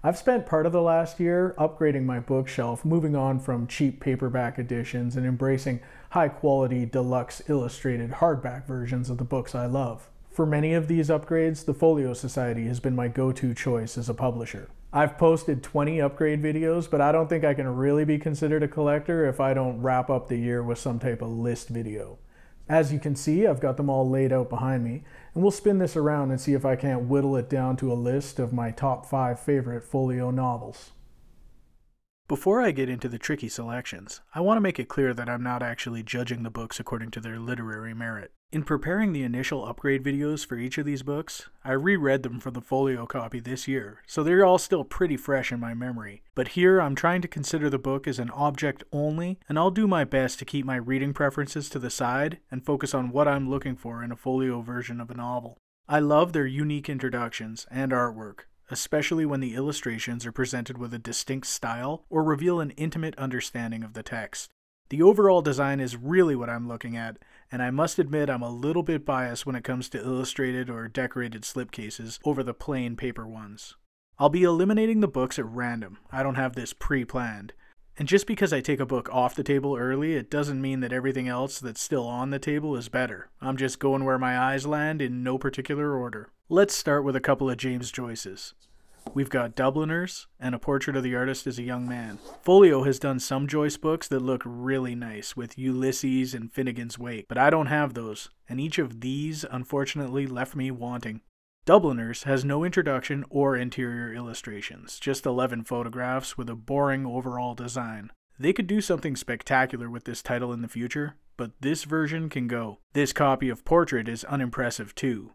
I've spent part of the last year upgrading my bookshelf, moving on from cheap paperback editions and embracing high-quality deluxe illustrated hardback versions of the books I love. For many of these upgrades, the Folio Society has been my go-to choice as a publisher. I've posted 20 upgrade videos, but I don't think I can really be considered a collector if I don't wrap up the year with some type of list video. As you can see, I've got them all laid out behind me, and we'll spin this around and see if I can't whittle it down to a list of my top 5 favorite Folio novels. Before I get into the tricky selections, I want to make it clear that I'm not actually judging the books according to their literary merit. In preparing the initial upgrade videos for each of these books, I reread them from the Folio copy this year, so they're all still pretty fresh in my memory. But here I'm trying to consider the book as an object only, and I'll do my best to keep my reading preferences to the side and focus on what I'm looking for in a Folio version of a novel. I love their unique introductions and artwork, especially when the illustrations are presented with a distinct style or reveal an intimate understanding of the text. The overall design is really what I'm looking at, and I must admit I'm a little bit biased when it comes to illustrated or decorated slipcases over the plain paper ones. I'll be eliminating the books at random. I don't have this pre-planned. And just because I take a book off the table early, it doesn't mean that everything else that's still on the table is better. I'm just going where my eyes land in no particular order. Let's start with a couple of James Joyce's. We've got Dubliners and A Portrait of the Artist as a Young Man. Folio has done some Joyce books that look really nice, with Ulysses and Finnegan's Wake, but I don't have those, and each of these unfortunately left me wanting. Dubliners has no introduction or interior illustrations, just 11 photographs with a boring overall design. They could do something spectacular with this title in the future, but this version can go. This copy of Portrait is unimpressive too.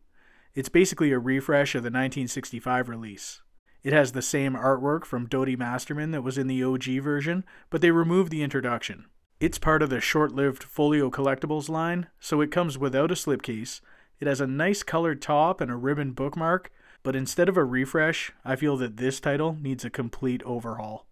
It's basically a refresh of the 1965 release. It has the same artwork from Dodie Masterman that was in the OG version, but they removed the introduction. It's part of the short-lived Folio Collectibles line, so it comes without a slipcase. It has a nice colored top and a ribbon bookmark, but instead of a refresh, I feel that this title needs a complete overhaul.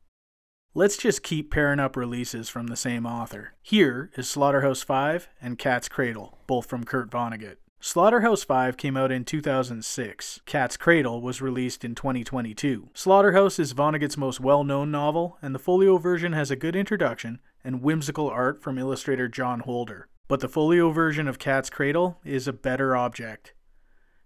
Let's just keep pairing up releases from the same author. Here is Slaughterhouse-Five and Cat's Cradle, both from Kurt Vonnegut. Slaughterhouse-Five came out in 2006. Cat's Cradle was released in 2022. Slaughterhouse is Vonnegut's most well-known novel, and the Folio version has a good introduction and whimsical art from illustrator John Holder. But the Folio version of Cat's Cradle is a better object.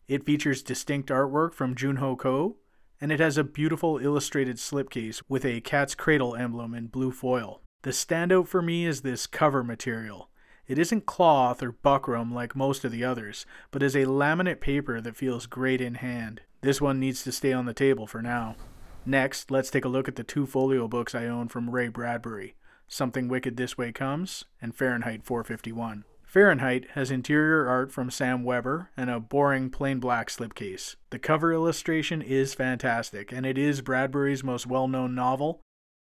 It features distinct artwork from Junho Ko, and it has a beautiful illustrated slipcase with a Cat's Cradle emblem in blue foil. The standout for me is this cover material. It isn't cloth or buckram like most of the others, but is a laminate paper that feels great in hand. This one needs to stay on the table for now. Next, let's take a look at the 2 Folio books I own from Ray Bradbury, Something Wicked This Way Comes and Fahrenheit 451. Fahrenheit has interior art from Sam Weber and a boring plain black slipcase. The cover illustration is fantastic, and it is Bradbury's most well-known novel,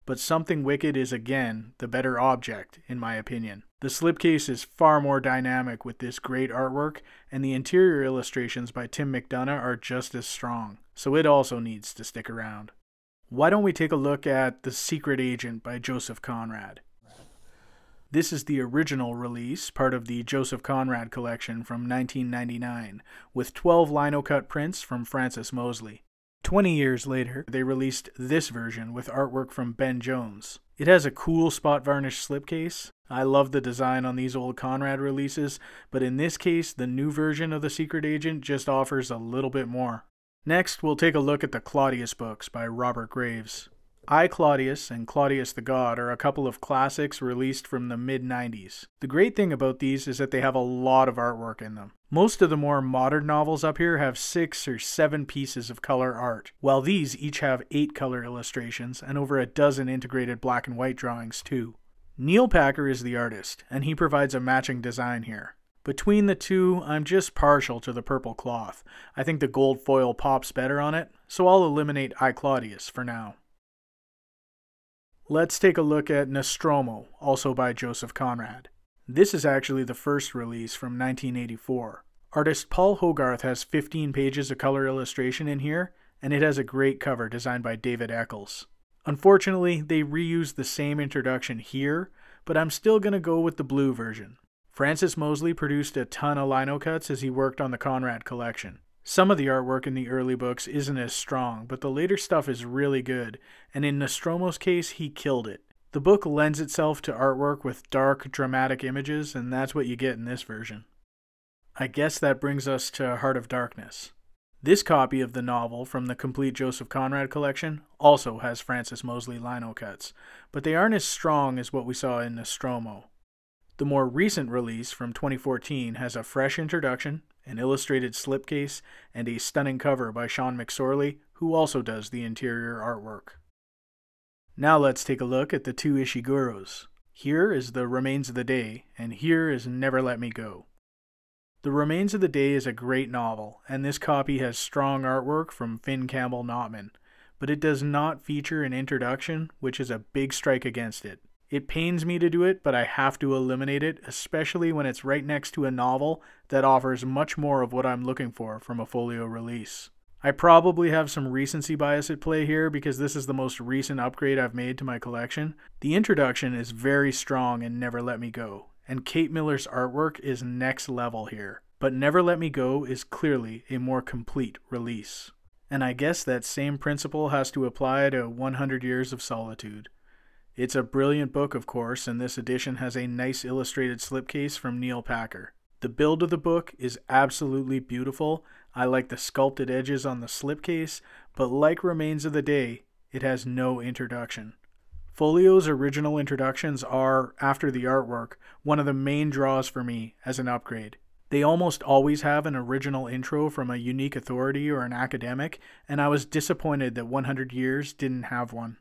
but Something Wicked is again the better object, in my opinion. The slipcase is far more dynamic with this great artwork, and the interior illustrations by Tim McDonough are just as strong, so it also needs to stick around. Why don't we take a look at The Secret Agent by Joseph Conrad? This is the original release, part of the Joseph Conrad collection from 1999, with 12 lino-cut prints from Francis Mosley. 20 years later, they released this version with artwork from Ben Jones. It has a cool spot varnish slipcase. I love the design on these old Conrad releases, but in this case, the new version of The Secret Agent just offers a little bit more. Next, we'll take a look at the Claudius books by Robert Graves. I, Claudius and Claudius the God are a couple of classics released from the mid-90s. The great thing about these is that they have a lot of artwork in them. Most of the more modern novels up here have 6 or 7 pieces of color art, while these each have 8 color illustrations and over a dozen integrated black and white drawings too. Neil Packer is the artist, and he provides a matching design here. Between the two, I'm just partial to the purple cloth. I think the gold foil pops better on it, so I'll eliminate I, Claudius for now. Let's take a look at Nostromo, also by Joseph Conrad. This is actually the first release from 1984. Artist Paul Hogarth has 15 pages of color illustration in here, and it has a great cover designed by David Eccles. Unfortunately, they reused the same introduction here, but I'm still going to go with the blue version. Francis Mosley produced a ton of lino cuts as he worked on the Conrad collection. Some of the artwork in the early books isn't as strong, but the later stuff is really good, and in Nostromo's case, he killed it. The book lends itself to artwork with dark, dramatic images, and that's what you get in this version. I guess that brings us to Heart of Darkness. This copy of the novel from the complete Joseph Conrad collection also has Francis Mosley lino cuts, but they aren't as strong as what we saw in Nostromo. The more recent release from 2014 has a fresh introduction, an illustrated slipcase, and a stunning cover by Sean McSorley, who also does the interior artwork. Now let's take a look at the two Ishiguros. Here is The Remains of the Day, and here is Never Let Me Go. The Remains of the Day is a great novel, and this copy has strong artwork from Finn Campbell Notman, but it does not feature an introduction, which is a big strike against it. It pains me to do it, but I have to eliminate it, especially when it's right next to a novel that offers much more of what I'm looking for from a folio release. I probably have some recency bias at play here because this is the most recent upgrade I've made to my collection. The introduction is very strong in Never Let Me Go, and Kate Miller's artwork is next level here. But Never Let Me Go is clearly a more complete release. And I guess that same principle has to apply to 100 Years of Solitude. It's a brilliant book, of course, and this edition has a nice illustrated slipcase from Neil Packer. The build of the book is absolutely beautiful. I like the sculpted edges on the slipcase, but like Remains of the Day, it has no introduction. Folio's original introductions are, after the artwork, one of the main draws for me as an upgrade. They almost always have an original intro from a unique authority or an academic, and I was disappointed that 100 Years didn't have one.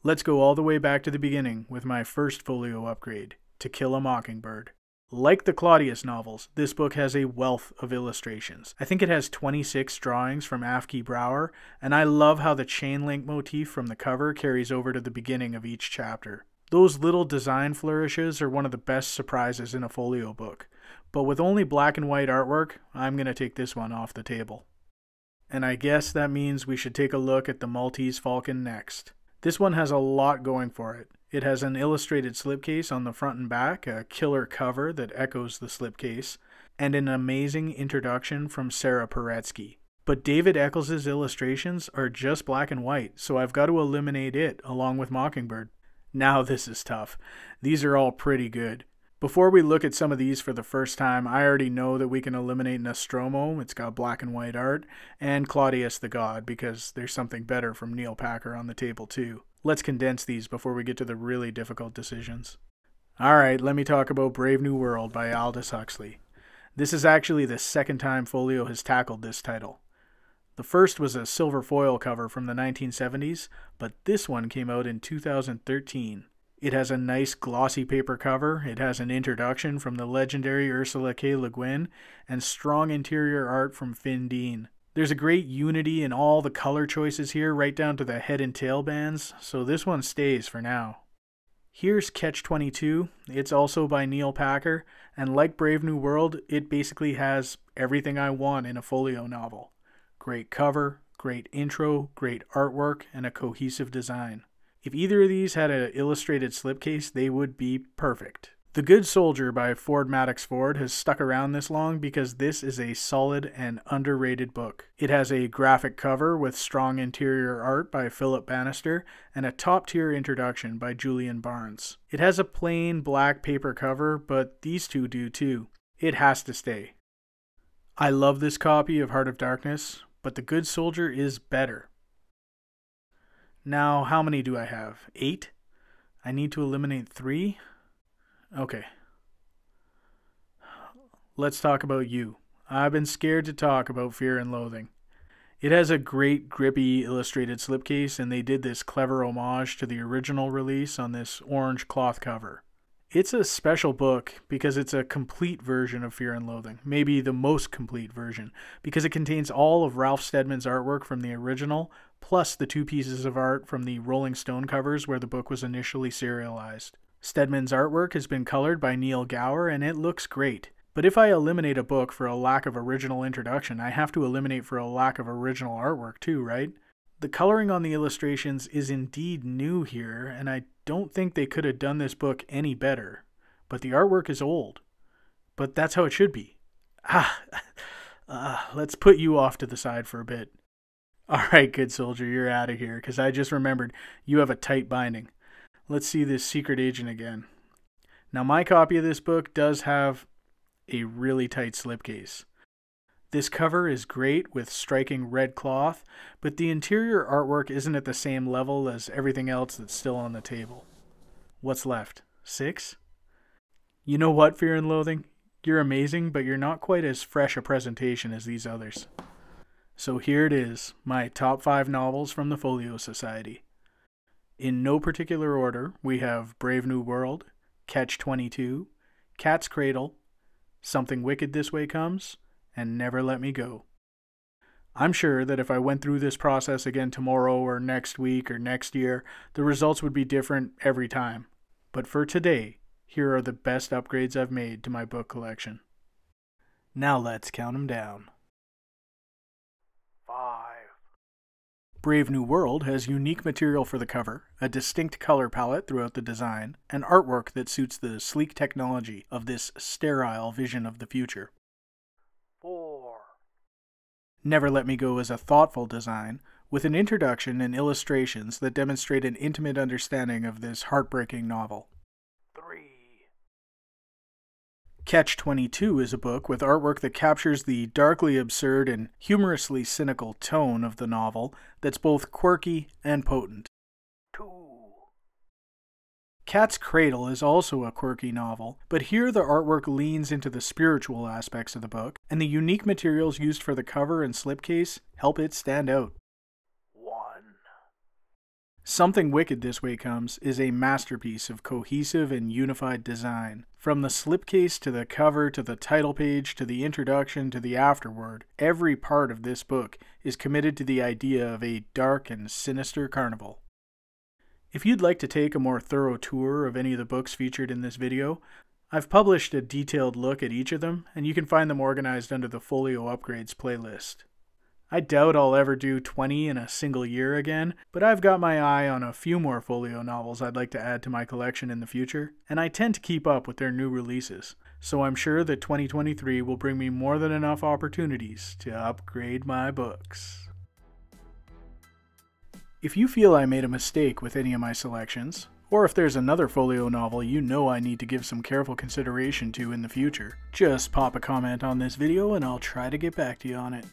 Let's go all the way back to the beginning with my first folio upgrade, To Kill a Mockingbird. Like the Claudius novels, this book has a wealth of illustrations. I think it has 26 drawings from Afke Brouwer, and I love how the chain link motif from the cover carries over to the beginning of each chapter. Those little design flourishes are one of the best surprises in a folio book, but with only black and white artwork, I'm going to take this one off the table. And I guess that means we should take a look at the Maltese Falcon next. This one has a lot going for it. It has an illustrated slipcase on the front and back, a killer cover that echoes the slipcase, and an amazing introduction from Sarah Paretsky. But David Eccles' illustrations are just black and white, so I've got to eliminate it along with Mockingbird. Now this is tough. These are all pretty good. Before we look at some of these for the first time, I already know that we can eliminate Nostromo, it's got black and white art, and Claudius the God, because there's something better from Neil Packer on the table too. Let's condense these before we get to the really difficult decisions. Alright, let me talk about Brave New World by Aldous Huxley. This is actually the second time Folio has tackled this title. The first was a silver foil cover from the 1970s, but this one came out in 2013. It has a nice glossy paper cover, it has an introduction from the legendary Ursula K. Le Guin, and strong interior art from Finn Dean. There's a great unity in all the color choices here, right down to the head and tail bands, so this one stays for now. Here's Catch-22. It's also by Neil Packer, and like Brave New World, it basically has everything I want in a folio novel. Great cover, great intro, great artwork, and a cohesive design. If either of these had an illustrated slipcase, they would be perfect. The Good Soldier by Ford Madox Ford has stuck around this long because this is a solid and underrated book. It has a graphic cover with strong interior art by Philip Bannister and a top-tier introduction by Julian Barnes. It has a plain black paper cover, but these two do too. It has to stay. I love this copy of Heart of Darkness, but The Good Soldier is better. Now, how many do I have? 8? I need to eliminate 3? Okay. Let's talk about You. I've been scared to talk about Fear and Loathing. It has a great grippy illustrated slipcase, and they did this clever homage to the original release on this orange cloth cover. It's a special book because it's a complete version of Fear and Loathing, maybe the most complete version, because it contains all of Ralph Steadman's artwork from the original, plus the 2 pieces of art from the Rolling Stone covers where the book was initially serialized. Steadman's artwork has been colored by Neil Gower, and it looks great. But if I eliminate a book for a lack of original introduction, I have to eliminate for a lack of original artwork too, right? The coloring on the illustrations is indeed new here, and I don't think they could have done this book any better. But the artwork is old. But that's how it should be. Let's put you off to the side for a bit. Alright, good soldier, you're out of here, because I just remembered you have a tight binding. Let's see this secret agent again. Now, my copy of this book does have a really tight slipcase. This cover is great with striking red cloth, but the interior artwork isn't at the same level as everything else that's still on the table. What's left? 6? You know what, Fear and Loathing? You're amazing, but you're not quite as fresh a presentation as these others. So here it is, my top 5 novels from the Folio Society. In no particular order, we have Brave New World, Catch-22, Cat's Cradle, Something Wicked This Way Comes, and Never Let Me Go. I'm sure that if I went through this process again tomorrow or next week or next year, the results would be different every time. But for today, here are the best upgrades I've made to my book collection. Now let's count them down. 5. Brave New World has unique material for the cover, a distinct color palette throughout the design, and artwork that suits the sleek technology of this sterile vision of the future. 4. Never Let Me Go is a thoughtful design, with an introduction and illustrations that demonstrate an intimate understanding of this heartbreaking novel. 3. Catch-22 is a book with artwork that captures the darkly absurd and humorously cynical tone of the novel that's both quirky and potent. 2. Cat's Cradle is also a quirky novel, but here the artwork leans into the spiritual aspects of the book, and the unique materials used for the cover and slipcase help it stand out. 1. Something Wicked This Way Comes is a masterpiece of cohesive and unified design. From the slipcase to the cover to the title page to the introduction to the afterword, every part of this book is committed to the idea of a dark and sinister carnival. If you'd like to take a more thorough tour of any of the books featured in this video, I've published a detailed look at each of them, and you can find them organized under the Folio Upgrades playlist. I doubt I'll ever do 20 in a single year again, but I've got my eye on a few more Folio novels I'd like to add to my collection in the future, and I tend to keep up with their new releases, so I'm sure that 2023 will bring me more than enough opportunities to upgrade my books. If you feel I made a mistake with any of my selections, or if there's another Folio novel you know I need to give some careful consideration to in the future, just pop a comment on this video and I'll try to get back to you on it.